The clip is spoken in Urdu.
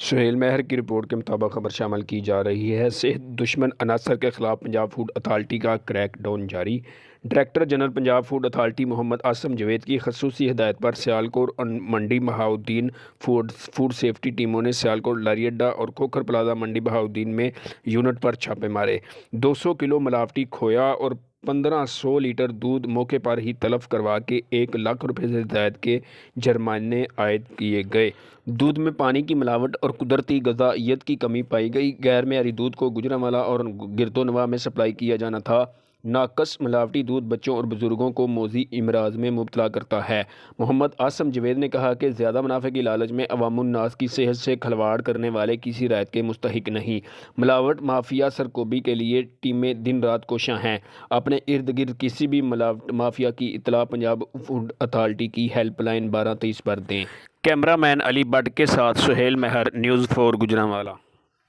سہیل مہر کی رپورٹ کے مطابق خبر شامل کی جا رہی ہے۔ صحت دشمن عناصر کے خلاف پنجاب فوڈ اتھارٹی کا کریک ڈاؤن جاری۔ Director general Punjab food authority Muhammad Asim Javed کی خصوصی ہدایت پر سیالکوٹ اور منڈی بہاؤالدین فوڈ سیفٹی ٹیموں نے سیالکوٹ لاری اڈہ اور کھوکھر پلازہ منڈی بہاؤالدین میں یونٹ پر چھاپے مارے۔ 200 کلو ملاوٹی کھویا اور 1500 لیٹر دودھ موقع پر ہی تلف کروا کے 1 لاکھ روپے سے زائد کے جرمانے عائد کیے گئے۔ دودھ میں پانی کی ملاوٹ اور قدرتی غذائیت کی کمی پائی گئی۔ غیر معیاری دودھ کو گوجرانوالہ اور گردونواں میں سپلائی کیا جانا تھا۔ ناقص ملاوٹی دودھ بچوں اور بزرگوں کو موذی امراض میں مبتلا کرتا ہے۔ محمد عاصم جاوید نے کہا کہ زیادہ منافع کی لالچ میں عوام الناس کی صحت سے کھلواڑ کرنے والے کسی رعایت کے مستحق نہیں۔ ملاوٹ مافیا سرکوبی کے لیے ٹیمیں دن رات کوشاں ہیں۔ اپنے ارد گرد کسی بھی ملاوٹ مافیا کی اطلاع پنجاب فوڈ اتھارٹی کی ہیلپ لائن 1223 پر دیں۔ کیمرہ مین علی بٹ کے ساتھ سہیل مہر، نیوز 4 گوجرانوالہ۔